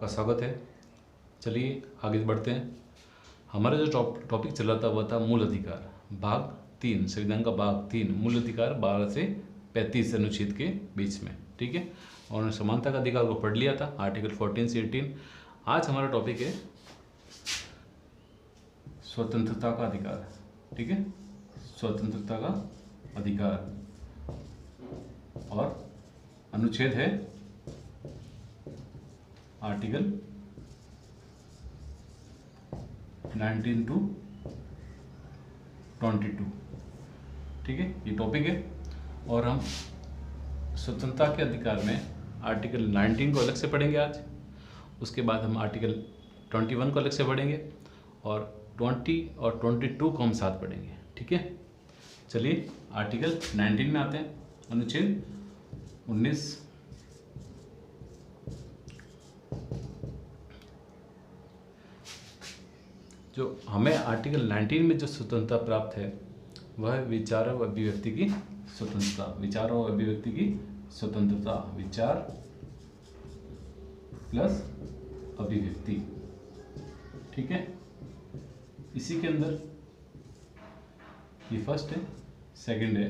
आपका स्वागत है। चलिए आगे बढ़ते हैं। हमारा जो टॉपिक चल रहा था वह था मूल अधिकार, भाग 3, संविधान का भाग 3, मूल अधिकार 12 से 35 अनुच्छेद के बीच में। ठीक है, और समानता का अधिकार को पढ़ लिया था, आर्टिकल 14 से 18। आज हमारा टॉपिक है स्वतंत्रता का अधिकार। ठीक है, स्वतंत्रता का अधिकार, और अनुच्छेद है आर्टिकल 19 to 22। ठीक है, ये टॉपिक है। और हम स्वतंत्रता के अधिकार में आर्टिकल 19 को अलग से पढ़ेंगे आज। उसके बाद हम आर्टिकल 21 को अलग से पढ़ेंगे, और 20 और 22 को हम साथ पढ़ेंगे। ठीक है, चलिए आर्टिकल 19 में आते हैं। अनुच्छेद 19। जो हमें आर्टिकल 19 में जो स्वतंत्रता प्राप्त है वह विचार और अभिव्यक्ति की स्वतंत्रता। विचार और अभिव्यक्ति की स्वतंत्रता, विचार प्लस अभिव्यक्ति। ठीक है, इसी के अंदर ये फर्स्ट है। सेकंड है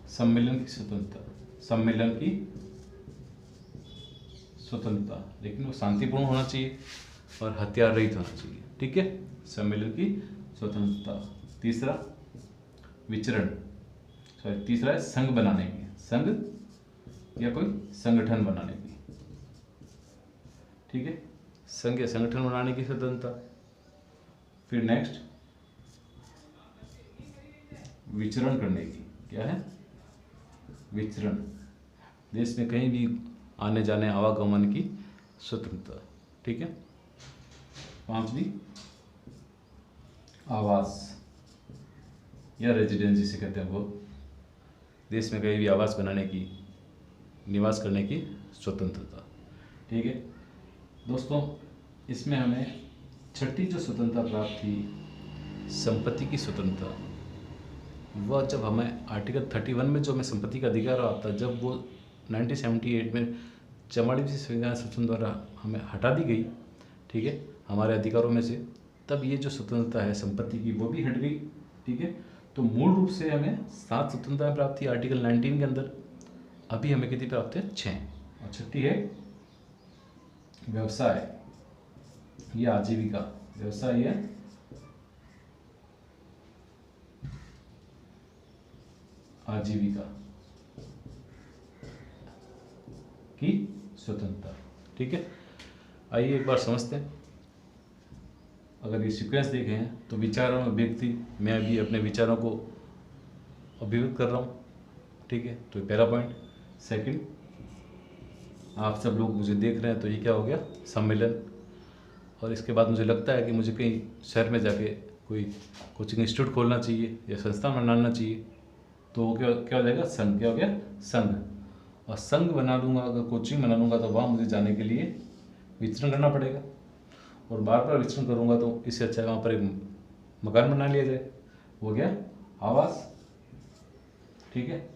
सम्मेलन की स्वतंत्रता। सम्मेलन की स्वतंत्रता, लेकिन वो शांतिपूर्ण होना चाहिए और हथियार रहित होना चाहिए। ठीक है, सम्मेलन की स्वतंत्रता। तीसरा विचरण, तीसरा है संघ बनाने की, संघ या कोई संगठन बनाने की। ठीक है, संघ या संगठन बनाने की स्वतंत्रता। फिर नेक्स्ट विचरण करने की, क्या है विचरण, देश में कहीं भी आने जाने आवागमन की स्वतंत्रता। ठीक है, पांचवी आवास या रेजिडेंस जिसे कहते हैं, वो देश में कहीं भी आवास बनाने की, निवास करने की स्वतंत्रता। ठीक है दोस्तों, इसमें हमें छठी जो स्वतंत्रता प्राप्त थी, संपत्ति की स्वतंत्रता, वह जब हमें आर्टिकल 31 में जो हमें संपत्ति का अधिकार आता, जब वो 1978 में 44वीं संविधान संशोधन द्वारा हमें हटा दी गई, ठीक है, हमारे अधिकारों में से, तब ये जो स्वतंत्रता है संपत्ति की वो भी हट गई। ठीक है, तो मूल रूप से हमें 7 स्वतंत्रता प्राप्त थी आर्टिकल 19 के अंदर। अभी हमें कितनी प्राप्त है? 6। और छठी है व्यवसाय या आजीविका। व्यवसाय या आजीविका की स्वतंत्रता। ठीक है, आइए एक बार समझते हैं। अगर ये सीक्वेंस देखें तो विचारों में व्यक्ति, मैं भी अपने विचारों को अभिव्यक्त कर रहा हूँ। ठीक है, तो पहला पॉइंट। सेकंड, आप सब लोग मुझे देख रहे हैं, तो ये क्या हो गया? सम्मेलन। और इसके बाद मुझे लगता है कि मुझे कहीं शहर में जाके कोई कोचिंग इंस्टीट्यूट खोलना चाहिए या संस्था बनाना चाहिए, तो क्या क्या हो जाएगा? संघ। क्या हो गया? संघ। और संघ बना लूँगा, अगर कोचिंग बना लूँगा, तो वहाँ मुझे जाने के लिए विचरण करना पड़ेगा, और बार बार विचरण करूँगा तो इससे अच्छा वहाँ पर एक मकान बना लिया जाए, हो गया आवास। ठीक है,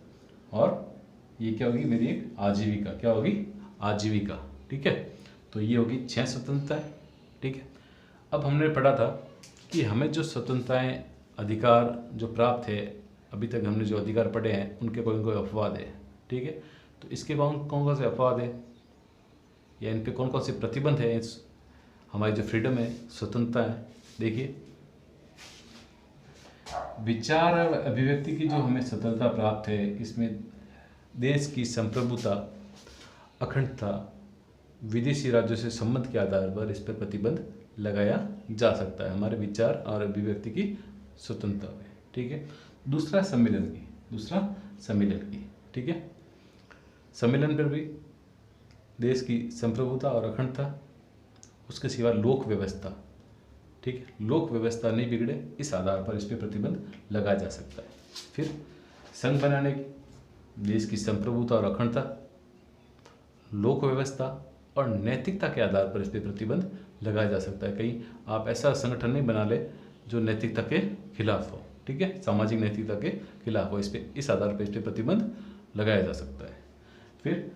और ये क्या होगी? मेरी एक आजीविका। क्या होगी? आजीविका। ठीक है, तो ये होगी 6 स्वतंत्रताएँ। ठीक है, अब हमने पढ़ा था कि हमें जो स्वतंत्रताएँ, अधिकार जो प्राप्त है, अभी तक हमने जो अधिकार पढ़े हैं उनके कोई न कोई अपवाद है। ठीक है, तो इसके कौन कौन से अपवाद है या इन पे कौन कौन से प्रतिबंध है इस हमारी जो फ्रीडम है, स्वतंत्रता है? देखिए, विचार और अभिव्यक्ति की जो हमें स्वतंत्रता प्राप्त है, इसमें देश की संप्रभुता, अखंडता, विदेशी राज्यों से संबंध के आधार पर इस पर प्रतिबंध लगाया जा सकता है, हमारे विचार और अभिव्यक्ति की स्वतंत्रता में। ठीक है, दूसरा सम्मेलन की। ठीक है, सम्मेलन पर भी देश की संप्रभुता और अखंडता, उसके सिवा लोक व्यवस्था, ठीक है, लोक व्यवस्था नहीं बिगड़े, इस आधार पर इस पर प्रतिबंध लगाया जा सकता है। फिर संघ बनाने की, देश की संप्रभुता और अखंडता, लोक व्यवस्था और नैतिकता के आधार पर इस पर प्रतिबंध लगाया जा सकता है। कहीं आप ऐसा संगठन नहीं बना ले जो नैतिकता के खिलाफ हो, ठीक है, सामाजिक नैतिकता के खिलाफ हो, इस आधार पर इस पर प्रतिबंध लगाया जा सकता है। फिर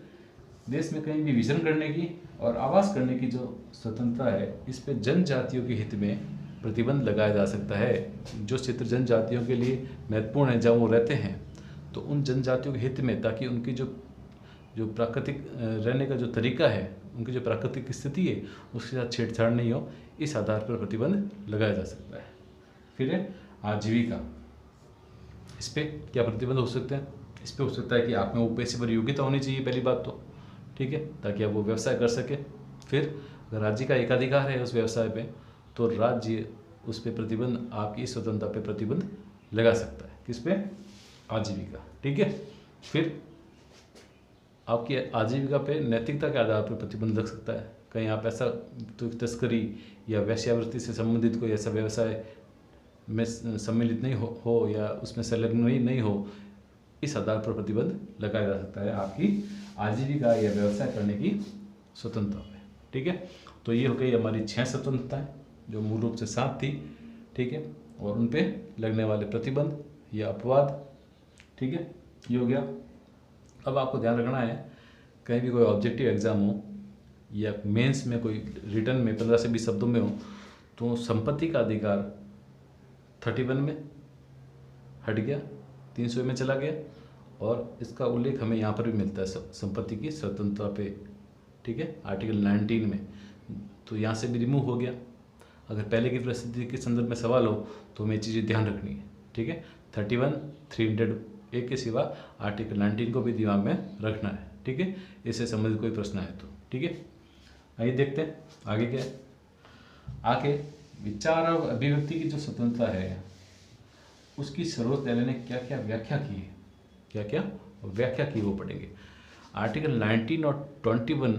देश में कहीं भी विचरण करने की और आवास करने की जो स्वतंत्रता है, इस पे जनजातियों के हित में प्रतिबंध लगाया जा सकता है। जो क्षेत्र जनजातियों के लिए महत्वपूर्ण है, जहाँ वो रहते हैं, तो उन जनजातियों के हित में, ताकि उनकी जो जो प्राकृतिक रहने का जो तरीका है, उनकी जो प्राकृतिक स्थिति है, उसके साथ छेड़छाड़ नहीं हो, इस आधार पर प्रतिबंध लगाया जा सकता है। फिर है आजीविका। इस पर क्या प्रतिबंध हो सकते हैं? इस पर हो सकता है कि आप में वो पेशेवर योग्यता होनी चाहिए, पहली बात तो, ठीक है, ताकि आप वो व्यवसाय कर सके। फिर अगर राज्य का एकाधिकार है उस व्यवसाय पे, तो राज्य उस पर प्रतिबंध, आपकी स्वतंत्रता पे प्रतिबंध लगा सकता है। किस पे? आजीविका, ठीक है। फिर आपकी आजीविका पे नैतिकता के आधार पर प्रतिबंध लग सकता है। कहीं आप ऐसा तो तस्करी या वेश्यावृत्ति से संबंधित कोई ऐसा व्यवसाय में सम्मिलित नहीं हो या उसमें संलग्न नहीं हो, इस आधार पर प्रतिबंध लगाया जा सकता है आपकी आजीविका या व्यवसाय करने की स्वतंत्रता पे, ठीक है। तो ये हो गई हमारी 6 स्वतंत्रताएं, जो मूल रूप से 7 थी, ठीक है, और उन पे लगने वाले प्रतिबंध या अपवाद, ठीक है, ये हो गया। अब आपको ध्यान रखना है, कहीं भी कोई ऑब्जेक्टिव एग्जाम हो या मेंस में कोई रिटर्न में 15 से 20 शब्दों में हो, तो संपत्ति का अधिकार 31 में हट गया, 300 में चला गया, और इसका उल्लेख हमें यहाँ पर भी मिलता है संपत्ति की स्वतंत्रता पे, ठीक है, आर्टिकल 19 में, तो यहाँ से भी रिमूव हो गया। अगर पहले की परिस्थिति के संदर्भ में सवाल हो तो हमें चीज़ें ध्यान रखनी है, ठीक है। 31, 301 के सिवा आर्टिकल 19 को भी दिमाग में रखना है, ठीक है, इससे संबंधित कोई प्रश्न आए तो, ठीक है। आइए देखते हैं आगे क्या है। आगे विचार और अभिव्यक्ति की जो स्वतंत्रता है, उसकी सर्वोच्च न्यायालय ने क्या क्या व्याख्या की है, क्या क्या व्याख्या की, वो पढ़ेंगे। आर्टिकल 19 और 21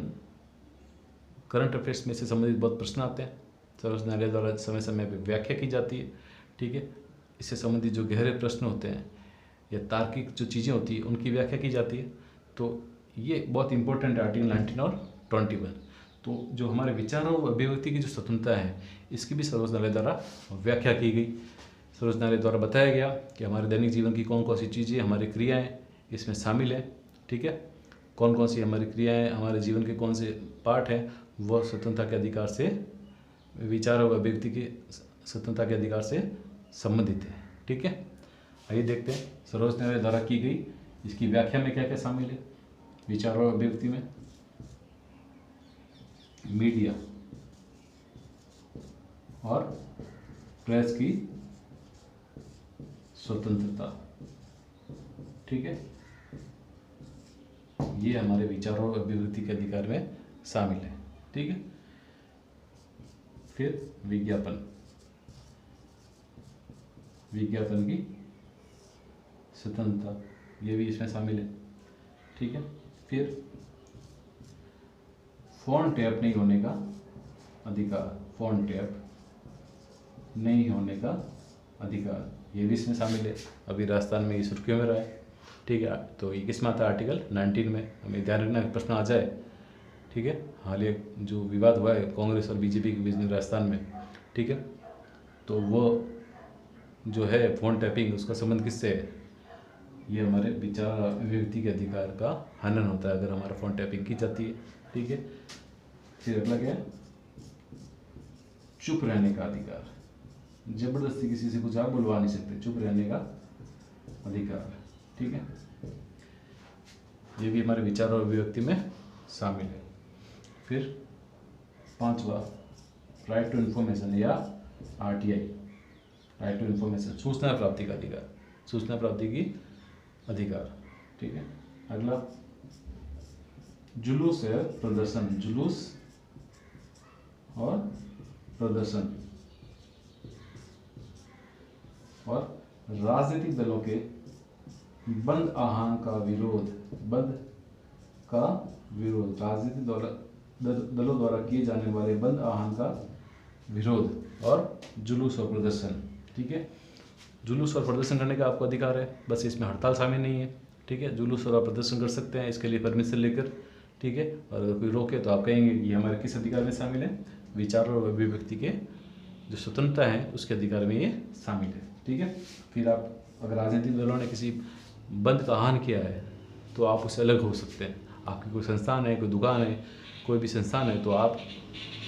करंट अफेयर्स में से संबंधित बहुत प्रश्न आते हैं, सर्वोच्च न्यायालय द्वारा समय समय पर व्याख्या की जाती है, ठीक है। इससे संबंधित जो गहरे प्रश्न होते हैं या तार्किक जो चीज़ें होती है, उनकी व्याख्या की जाती है। तो ये बहुत इंपॉर्टेंट है आर्टिकल 19 और 21। तो जो हमारे विचारों और अभिव्यक्ति की जो स्वतंत्रता है, इसकी भी सर्वोच्च न्यायालय द्वारा व्याख्या की गई। सर्वोच्च न्यायालय द्वारा बताया गया कि हमारे दैनिक जीवन की कौन कौन सी चीज़ें, हमारी क्रियाएं इसमें शामिल हैं, ठीक है, कौन कौन सी हमारी क्रियाएं, हमारे जीवन के कौन से पार्ट हैं, वह स्वतंत्रता के अधिकार से, विचार और अभिव्यक्ति की स्वतंत्रता के अधिकार से संबंधित है, ठीक है। आइए देखते हैं सर्वोच्च न्यायालय द्वारा की गई इसकी व्याख्या में क्या क्या शामिल है। विचार और अभिव्यक्ति में मीडिया और प्रेस की स्वतंत्रता, ठीक है, ये हमारे विचारों और अभिव्यक्ति के अधिकार में शामिल है, ठीक है। फिर विज्ञापन की स्वतंत्रता, ये भी इसमें शामिल है, ठीक है। फिर फोन टैप नहीं होने का अधिकार, फोन टैप नहीं होने का अधिकार, ये भी इसमें शामिल है। अभी राजस्थान में ये सुर्खियों में रहा है, ठीक है। तो ये किस में आता है? आर्टिकल 19 में। हमें ध्यान रखना है प्रश्न आ जाए, ठीक है। हालिया जो विवाद हुआ है कांग्रेस और बीजेपी के बीच में राजस्थान में, ठीक है, तो वो जो है फोन टैपिंग, उसका संबंध किससे है? ये हमारे विचार अभिव्यक्ति के अधिकार का हनन होता है अगर हमारा फोन टैपिंग की जाती है, ठीक है। फिर अगला क्या है? चुप रहने का अधिकार, जबरदस्ती किसी से कुछ आप बुलवा नहीं सकते, चुप रहने का अधिकार, ठीक है। ये भी हमारे विचार और अभिव्यक्ति में शामिल है। फिर 5वां राइट टू इन्फॉर्मेशन या RTI, राइट टू इन्फॉर्मेशन, सूचना प्राप्ति का अधिकार, सूचना प्राप्ति की अधिकार, ठीक है। अगला जुलूस है प्रदर्शन, जुलूस और प्रदर्शन, और राजनीतिक दलों के बंद आह्वान का विरोध, बंद का विरोध, राजनीतिक दलों द्वारा किए जाने वाले बंद आह्वान का विरोध, और जुलूस और प्रदर्शन, ठीक है। जुलूस और प्रदर्शन करने का आपको अधिकार है, बस इसमें हड़ताल शामिल नहीं है, ठीक है। जुलूस और आप प्रदर्शन कर सकते हैं इसके लिए परमिशन लेकर, ठीक है। और अगर कोई रोके तो आप कहेंगे कि हमारे किस अधिकार में शामिल है? विचार और अभिव्यक्ति के जो स्वतंत्रता है उसके अधिकार में ये शामिल है, ठीक है। फिर आप अगर राजनीतिक दलों ने किसी बंद का आह्वान किया है तो आप उससे अलग हो सकते हैं, आपकी कोई संस्थान है, कोई दुकान है, कोई भी संस्थान है, तो आप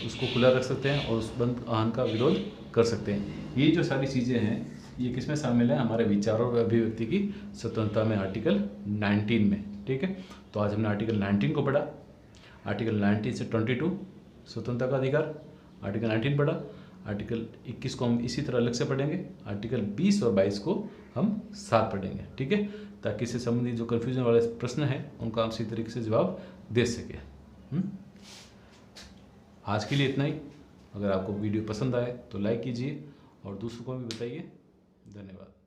उसको खुला रख सकते हैं और उस बंद वाहन का विरोध कर सकते हैं। ये जो सारी चीज़ें हैं ये किस में शामिल है? हमारे विचारों और अभिव्यक्ति की स्वतंत्रता में, आर्टिकल 19 में। ठीक है, तो आज हमने आर्टिकल 19 को पढ़ा। आर्टिकल 19 से 22 स्वतंत्रता का अधिकार, आर्टिकल 19 पढ़ा। आर्टिकल 21 को हम इसी तरह अलग से पढ़ेंगे। आर्टिकल 20 और 22 को हम साथ पढ़ेंगे। ठीक है, ताकि इससे संबंधित जो कन्फ्यूजन वाले प्रश्न हैं उनका हम सही तरीके से जवाब दे सकें। आज के लिए इतना ही। अगर आपको वीडियो पसंद आए तो लाइक कीजिए और दूसरों को भी बताइए। धन्यवाद।